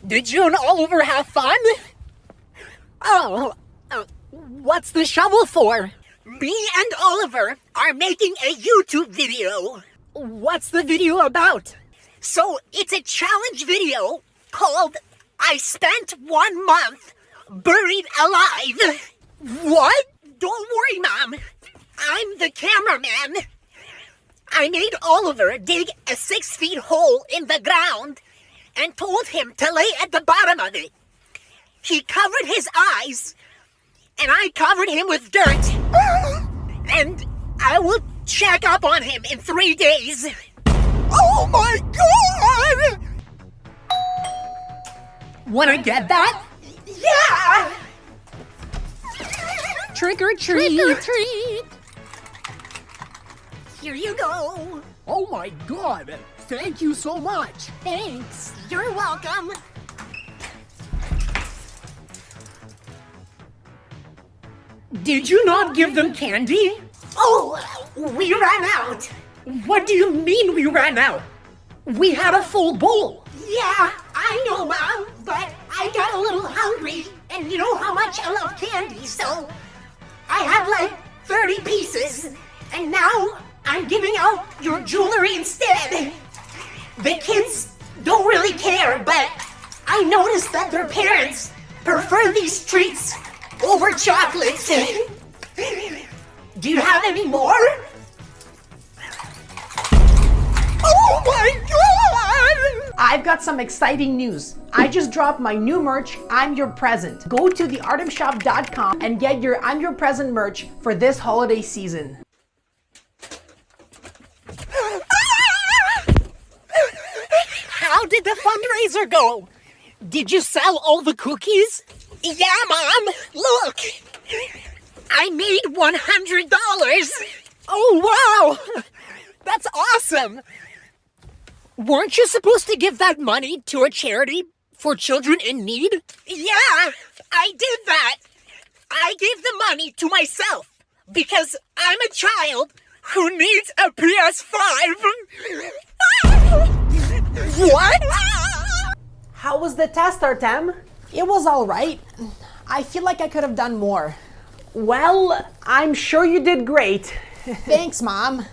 Did you and Oliver have fun? Oh, what's the shovel for? Me and Oliver are making a YouTube video. What's the video about? So, it's a challenge video called I Spent 1 Month Buried Alive. What? Don't worry, Mom. I'm the cameraman. I made Oliver dig a 6-foot hole in the ground and told him to lay at the bottom of it. He covered his eyes, and I covered him with dirt. And I will check up on him in 3 days. Oh my God! Wanna get that? Yeah! Trick or treat! Trick or treat! Here you go! Oh my God! Thank you so much! Thanks! You're welcome! Did you not give them candy? Oh, we ran out! What do you mean we ran out? We had a full bowl! Yeah, I know, Mom, but I got a little hungry, and you know how much I love candy, so I had like 30 pieces, and now I'm giving out your jewelry instead. The kids don't really care, but I noticed that their parents prefer these treats over chocolates. Do you have any more? Oh my God! I've got some exciting news. I just dropped my new merch, I'm Your Present. Go to theartemshop.com and get your I'm Your Present merch for this holiday season. How did the fundraiser go? Did you sell all the cookies? Yeah, Mom. Look. I made $100. Oh, wow. That's awesome. Weren't you supposed to give that money to a charity for children in need? Yeah, I did that. I gave the money to myself because I'm a child who needs a PS5. What? How was the test, Itsartemm? It was alright. I feel like I could have done more. Well, I'm sure you did great. Thanks, Mom.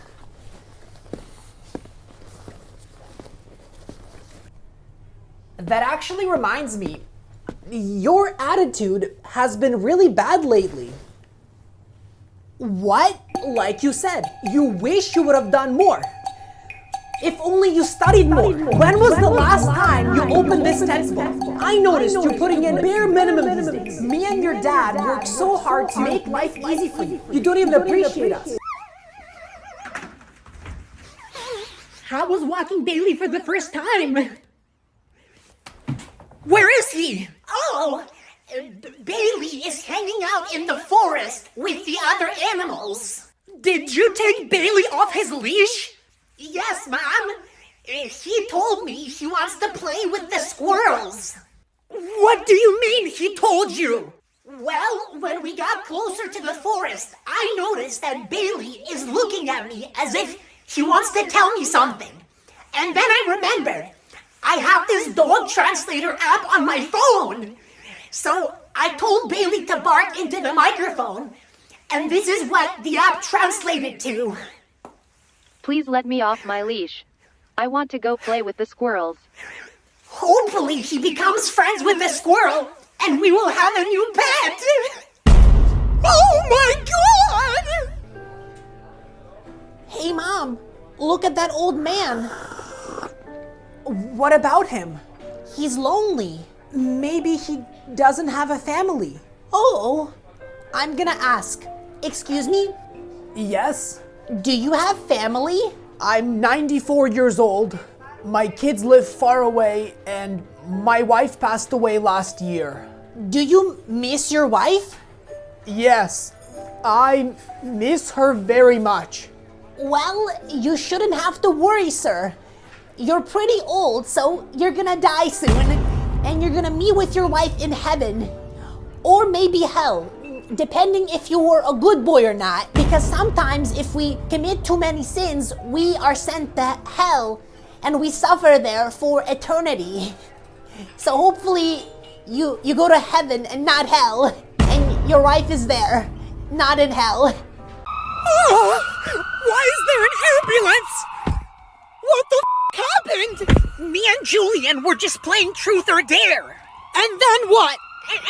That actually reminds me, your attitude has been really bad lately. What? Like you said, you wish you would have done more. If only you studied more. When was the last time you opened this textbook? I noticed you're putting in bare minimum these days. Me and your dad work so hard to make life easy for you. You don't even appreciate us. How was walking Bailey for the first time? Where is he? Oh, Bailey is hanging out in the forest with the other animals. Did you take Bailey off his leash? Yes, Mom. He told me he wants to play with the squirrels. What do you mean he told you? Well, when we got closer to the forest, I noticed that Bailey is looking at me as if he wants to tell me something. And then I remembered, I have this dog translator app on my phone. So I told Bailey to bark into the microphone, and this is what the app translated to. Please let me off my leash. I want to go play with the squirrels. Hopefully he becomes friends with the squirrel, and we will have a new pet. Oh my God! Hey, Mom, look at that old man. What about him? He's lonely. Maybe he doesn't have a family. Oh, I'm gonna ask. Excuse me? Yes? Do you have family? I'm 94 years old. My kids live far away, and my wife passed away last year. Do you miss your wife? Yes, I miss her very much. Well, you shouldn't have to worry, sir. You're pretty old, so you're gonna die soon, and you're gonna meet with your wife in heaven. Or maybe hell, depending if you were a good boy or not, because sometimes if we commit too many sins, we are sent to hell, and we suffer there for eternity. So hopefully you go to heaven and not hell. And your wife is there, not in hell. Oh, why is there an ambulance? What the happened? Me and Julian were just playing truth or dare. And then what?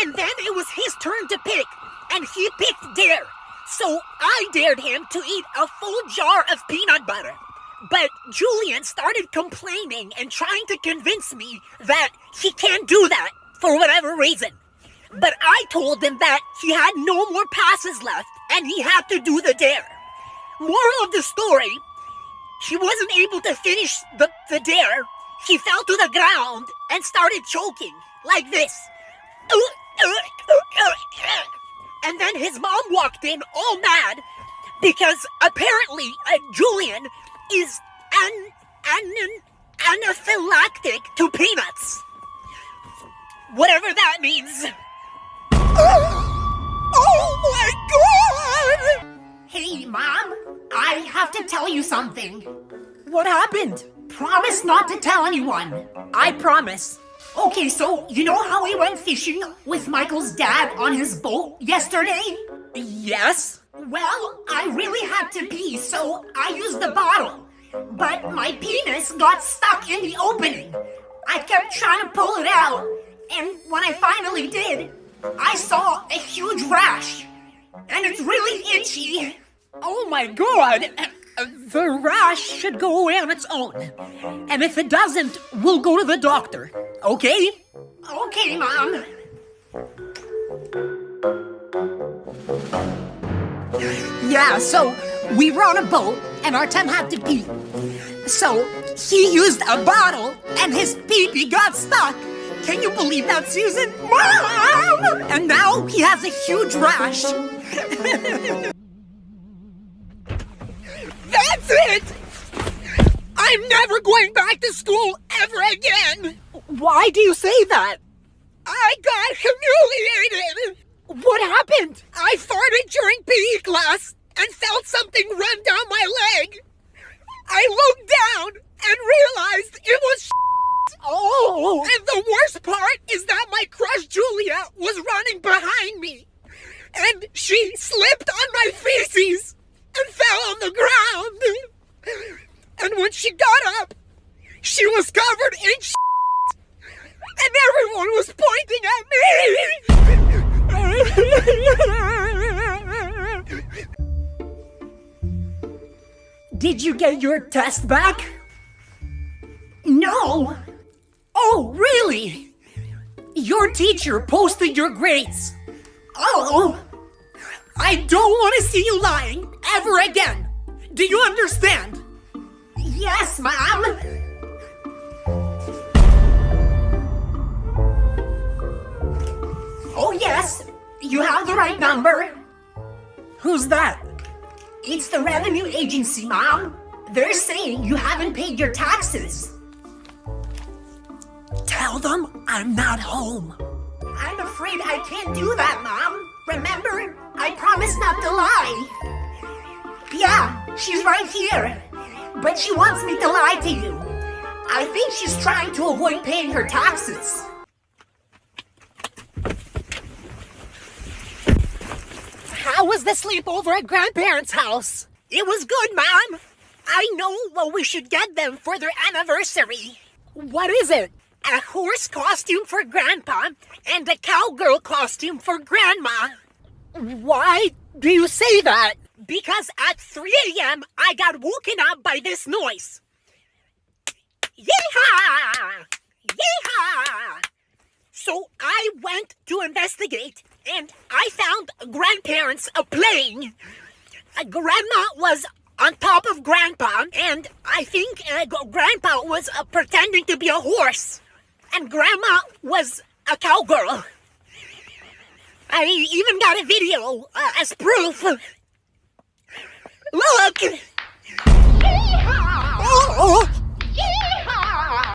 And then it was his turn to pick, and he picked dare. So I dared him to eat a full jar of peanut butter. But Julian started complaining and trying to convince me that he can't do that for whatever reason. But I told him that he had no more passes left and he had to do the dare. Moral of the story, he wasn't able to finish the dare. He fell to the ground and started choking like this. And then his mom walked in all mad because apparently Julian is anaphylactic to peanuts. Whatever that means. Oh my God! Hey, Mom, I have to tell you something. What happened? Promise not to tell anyone. I promise. Okay, so you know how we went fishing with Michael's dad on his boat yesterday? Yes? Well, I really had to pee, so I used the bottle. But my penis got stuck in the opening. I kept trying to pull it out, and when I finally did, I saw a huge rash. And it's really itchy. Oh my God! The rash should go away on its own. And if it doesn't, we'll go to the doctor. Okay? Okay, Mom. Yeah, so we were on a boat and Itsartemm had to pee. So he used a bottle and his pee-pee got stuck. Can you believe that, Susan? Mom! And now he has a huge rash. That's it! I'm never going back to school ever again! Why do you say that? I got humiliated! What happened? I farted during PE class and felt something run down my leg. I looked down and realized it was Oh! And the worst part is that my crush Julia was running behind me. And she slipped on my feces and fell on the ground. And when she got up, she was covered in and everyone was pointing at me. Did you get your test back? No. Oh, really? Your teacher posted your grades. Oh. I don't want to see you lying ever again. Do you understand? Yes, Mom. Oh, yes. You have the right number. Who's that? It's the revenue agency, Mom. They're saying you haven't paid your taxes. Tell them I'm not home. I'm afraid I can't do that, Mom. Remember, I promised not to lie. Yeah, she's right here. But she wants me to lie to you. I think she's trying to avoid paying her taxes. How was the sleepover at grandparents' house? It was good, Mom. I know what we should get them for their anniversary. What is it? A horse costume for Grandpa and a cowgirl costume for Grandma. Why do you say that? Because at 3 a.m. I got woken up by this noise. Yeehaw! Yeehaw! So I went to investigate and I found grandparents playing. Grandma was on top of Grandpa and I think Grandpa was pretending to be a horse. And Grandma was a cowgirl. I even got a video as proof. Look! Oh!